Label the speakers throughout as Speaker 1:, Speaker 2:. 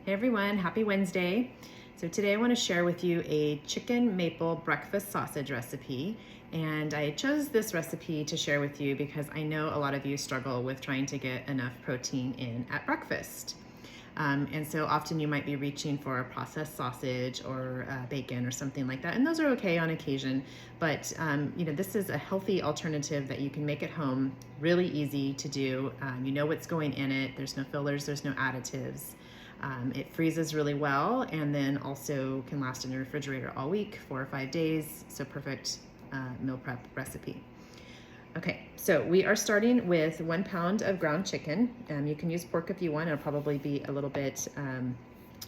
Speaker 1: Hey everyone, happy Wednesday. So today I want to share with you a chicken maple breakfast sausage recipe. And I chose this recipe to share with you because I know a lot of you struggle with trying to get enough protein in at breakfast. And so often you might be reaching for a processed sausage or bacon or something like that. And those are okay on occasion, but this is a healthy alternative that you can make at home, really easy to do. You know what's going in it. There's no fillers, there's no additives. It freezes really well and then also can last in the refrigerator all week, 4 or 5 days. So perfect meal prep recipe. Okay, so we are starting with 1 pound of ground chicken. You can use pork if you want. It'll probably be a little bit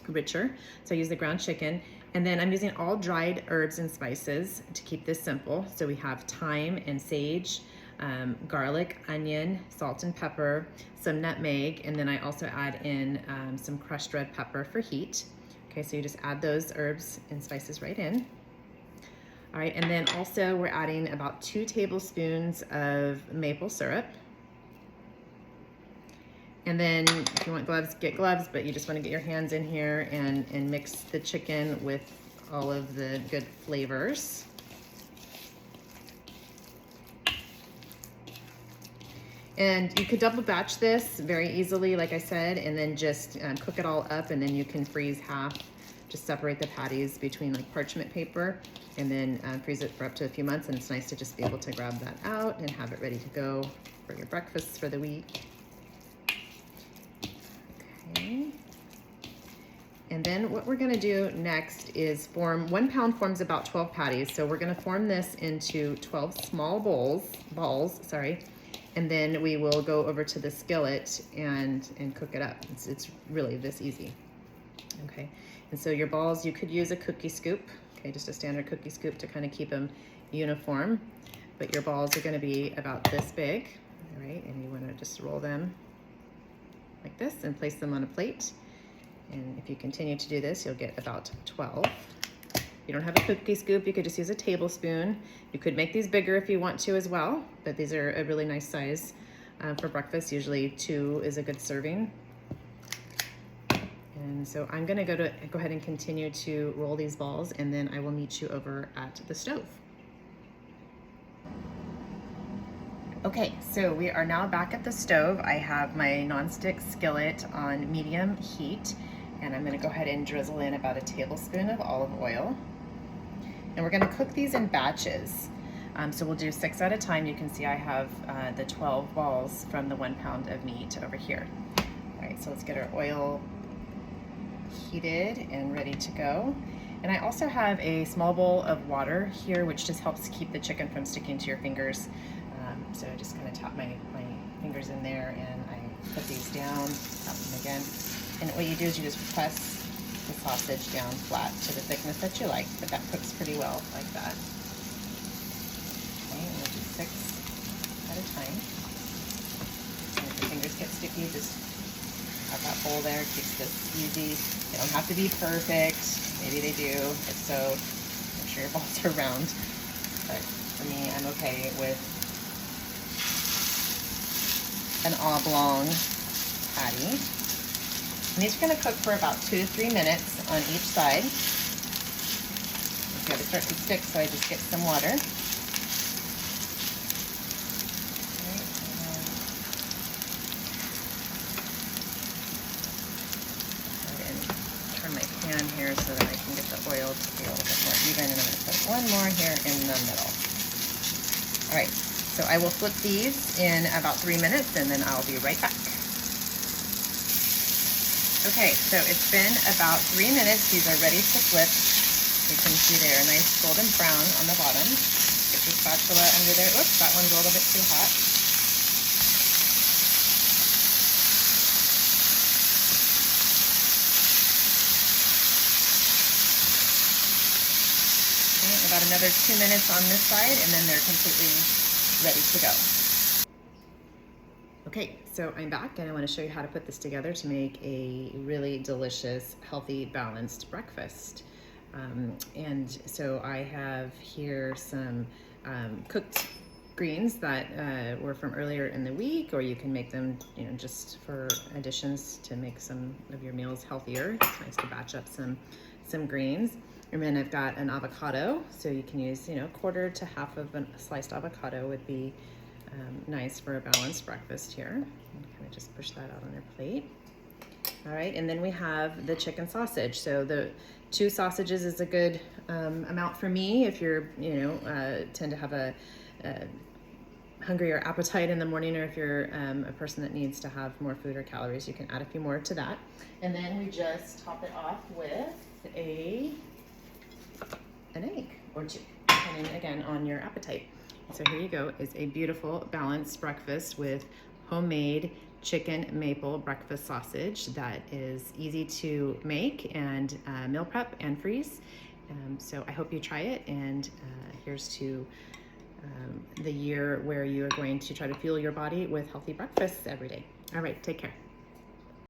Speaker 1: richer. So I use the ground chicken. And then I'm using all dried herbs and spices to keep this simple. So we have thyme and sage, garlic, onion, salt and pepper, some nutmeg, and then I also add in some crushed red pepper for heat. Okay, so you just add those herbs and spices right in. All right, and then also we're adding about 2 tablespoons of maple syrup. And then if you want gloves, get gloves, but you just want to get your hands in here and mix the chicken with all of the good flavors. And you could double batch this very easily, like I said, and then just cook it all up, and then you can freeze half. Just separate the patties between like parchment paper, and then freeze it for up to a few months. And it's nice to just be able to grab that out and have it ready to go for your breakfast for the week. Okay. And then what we're gonna do next is form, 1 pound forms about 12 patties. So we're gonna form this into 12 small balls, and then we will go over to the skillet and cook it up. It's really this easy. Okay, and so your balls, you could use a cookie scoop, okay, just a standard cookie scoop to kind of keep them uniform, but your balls are going to be about this big, all right, and you want to just roll them like this and place them on a plate. And if you continue to do this, you'll get about 12. If you don't have a cookie scoop, you could just use a tablespoon. You could make these bigger if you want to as well, but these are a really nice size for breakfast. Usually 2 is a good serving. And so I'm gonna go ahead and continue to roll these balls, and then I will meet you over at the stove. Okay, so we are now back at the stove. I have my nonstick skillet on medium heat, and I'm gonna go ahead and drizzle in about a tablespoon of olive oil. And we're gonna cook these in batches. So we'll do 6 at a time. You can see I have the 12 balls from the 1 pound of meat over here. All right, so let's get our oil heated and ready to go. And I also have a small bowl of water here, which just helps keep the chicken from sticking to your fingers. So I just kind of tap my fingers in there, and I put these down, tap them again. And what you do is you just press the sausage down flat to the thickness that you like, but that cooks pretty well like that. Okay, and we'll do 6 at a time. And if your fingers get sticky, just have that bowl there, keeps this easy. They don't have to be perfect. Maybe they do, if so, make sure your balls are round. But for me, I'm okay with an oblong patty. And these are gonna cook for about 2 to 3 minutes on each side. It's gotta start to stick, so I just get some water. Pan here so that I can get the oil to be a little bit more even, and I'm going to put 1 more here in the middle. All right, so I will flip these in about 3 minutes, and then I'll be right back. Okay, so it's been about 3 minutes. These are ready to flip. You can see they're a nice golden brown on the bottom. Get your spatula under there. Oops, that one's a little bit too hot. About another 2 minutes on this side, and then they're completely ready to go. Okay, so I'm back, and I want to show you how to put this together to make a really delicious, healthy, balanced breakfast. And so I have here some cooked greens that were from earlier in the week, or you can make them, just for additions to make some of your meals healthier. It's nice to batch up some greens. And then I've got an avocado, so you can use, quarter to half of a sliced avocado would be nice for a balanced breakfast here. And kind of just push that out on your plate. All right, and then we have the chicken sausage. So the 2 sausages is a good amount for me if you're, tend to have a hungrier appetite in the morning, or if you're a person that needs to have more food or calories, you can add a few more to that. And then we just top it off with an egg or 2, depending again on your appetite. So here you go, is a beautiful balanced breakfast with homemade chicken maple breakfast sausage that is easy to make and meal prep and freeze. So I hope you try it, and here's to the year where you are going to try to fuel your body with healthy breakfasts every day. All right, take care.